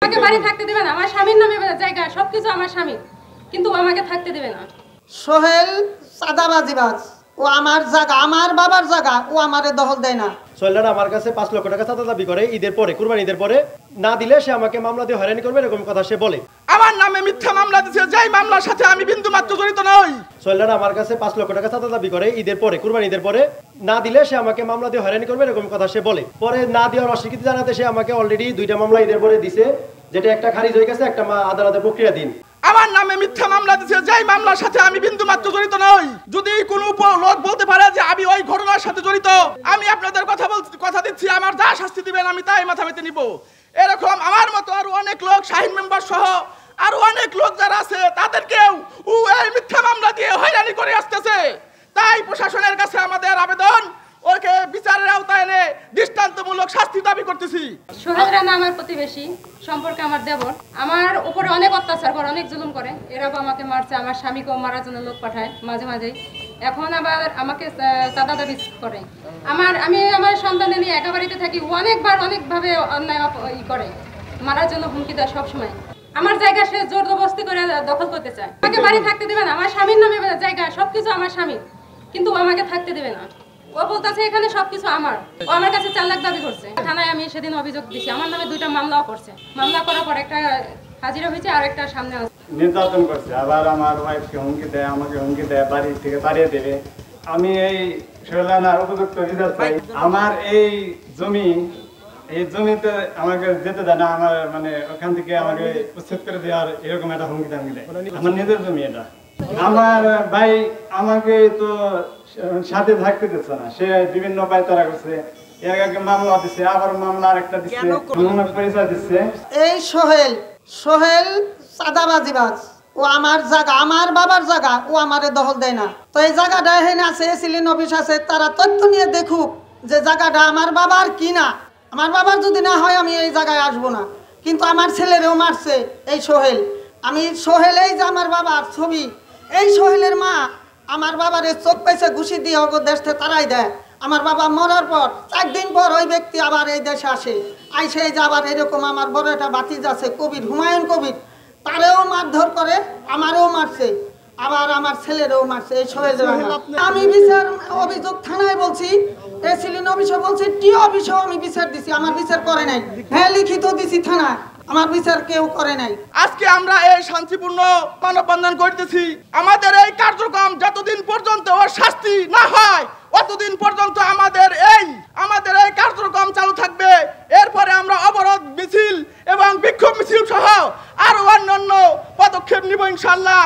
আমাকে বাড়ি থাকতে দেবে না, আমার স্বামীর নামে জায়গা সবকিছু আমার স্বামী, কিন্তু আমাকে থাকতে দেবে না। সোহেল চাঁদাবাজিবাজ, ও আমার জায়গা, আমার বাবার জায়গা, ও আমারে দখল দেয় না। সোহেলরা আমার কাছে 5 লক্ষ টাকা চাঁদা দাবি করে ঈদের পরে, কুরবানি ঈদের পরে। না দিলে সে আমাকে মামলা দিয়ে হয়রানি করবে, এরকম কথা সে বলে। আমার নামে মিথ্যা মামলা দিয়েছে, যেই মামলার সাথে আমি বিন্দু মাত্র জড়িত নই। সোহেলরা আমার কাছে 5 লক্ষ টাকা চাঁদা দাবি করে ঈদের পরে, কুরবানি ঈদের পরে। না দিলে সে আমাকে মামলা দিয়ে হয়রানি করবে, এরকম কথা সে বলে। পরে না দেওয়ার অস্বীকৃতি জানাতে সে আমাকে অলরেডি 2টা মামলা ঈদের পরে দিছে, যেটা একটা খারিজ হয়ে গেছে, একটা আদালতের প্রক্রিয়া দিন। আমার নামে মিথ্যা মামলা দিয়েছে, যেই মামলার সাথে আমি বিন্দু মাত্র জড়িত নই। যদি কোনো লোক বলতে পারে যে আমি ওই ঘটনার সাথে জড়িত, আমি আপনাদের কথা দিচ্ছি, আমার যা শাস্তি দিবেন আমি তাই মাথা পেতে নিব। এরকম আমার মতো আরো অনেক লোক, শাহিন মেম্বার সহ আরো অনেক লোক যারা আছে, তাদেরকেও এই মিথ্যা মামলা দিয়ে হয়রানি করে আসতেছে। তাই প্রশাসনের কাছে আমাদের আবেদন, ওকে বিচারের আওতায় এনে দৃষ্টান্তমূলক শাস্তি দাবি করতেছি। সোহেল রানা আমার প্রতিবেশী, সম্পর্কে আমার দেবর, আমার উপরে অনেক অত্যাচার করে, অনেক জুলুম করে। এরাও আমাকে মারছে, আমার স্বামীকেও মারার জন্য লোক পাঠায় মাঝে মাঝেই। এখন আবার আমাকে চাঁদা দাবি করে। আমি আমার সন্তানের নিয়ে একা বাড়িতে থাকি, অনেকবার অনেকভাবে অন্যায় করে, মারার জন্য হুমকি দেয় সবসময়। আমার জায়গা সে জোর জবরদস্তি করে দখল করতে চায়। আমাকে বাড়ি থাকতে দেবে না, আমার স্বামীর নামে জায়গা সবকিছু আমার স্বামী, কিন্তু আমাকে থাকতে দেবে না। ও বলতেছে এখানে সবকিছু আমার। ও আমার কাছে 4 লাখ দাবি করছে। থানায় আমি সেদিন অভিযোগ দিছি, আমার নামে 2টা মামলাও করছে। মামলা করার পর একটা হাজিরা হয়েছে, আর একটা সামনে আছে। নির্যাতন করছে, আবার আমার ওয়াইফকে হুমকি দেয়, আমাকে হুমকি দেয়, বাড়ি থেকে তাড়িয়ে দেবে। আমি এই সোহেল রানার উপযুক্ত বিচার চাই। আমার এই জমিতে আমাকে যেতে দেয় না, আমার মানে ওখান থেকে আমাকে উচ্ছেদ করে দেওয়ার এরকম একটা হুমকি দামকি দেয়। আমার নিজের জমি এটা। আমার ভাই আমাকে তো সাথে থাকতে দিচ্ছে না, সে বিভিন্ন পায়তারা করছে। এর আগে মামলা দিচ্ছে, আবার মামলা আরেকটা দিচ্ছে, পরিচয় দিচ্ছে। এই সোহেল চাঁদাবাজিবাজ, ও আমার জায়গা, আমার বাবার জায়গা, ও আমারে দখল দেয় না। তো এই জায়গাটা এখানে আছে, এসিলিন অফিস আছে, তারা তথ্য নিয়ে দেখুক যে জায়গাটা আমার বাবার কি না। আমার বাবার যদি না হয় আমি এই জায়গায় আসবো না। কিন্তু আমার ছেলেরেও মারছে এই সোহেল। সোহেল, এই যে আমার বাবার ছবি, এই সোহেলের মা আমার বাবারে চোখ পাইছে ঘুষি দিয়ে ওগো দেশ থেকে তারাই দেয়। আমার বাবা মরার পর 4 দিন পর ওই ব্যক্তি আবার এই দেশে আসে, আইসে যে আবার এরকম আমার বড় একটা বাতিজ আছে হুমায়ুন কবির, তারেও মারধর করে, আমারও মারছে, আবার আমার ছেলেরও মারছে এই সোহেল রানা। আমি বিচার অভিযোগ থানায় বলছি, এসিলিন অফিসে বলছি, টি অফিসেও আমি বিচার দিছি, আমার বিচার করে নাই। হ্যাঁ, লিখিত দিছি থানায়, আমার বিচার কেউ করে নাই। আজকে আমরা এই শান্তিপূর্ণ মানববন্ধন করতেছি। আমাদের এই কার্যক্রম যতদিন পর্যন্ত ওর শাস্তি না হয়, ততদিন পর্যন্ত আমাদের এই কার্যক্রম চালু থাকবে। এরপরে আমরা অবরোধ মিছিল এবং বিক্ষোভ মিছিল সহ আরো অন্যান্য পদক্ষেপ নিব ইনশাআল্লাহ।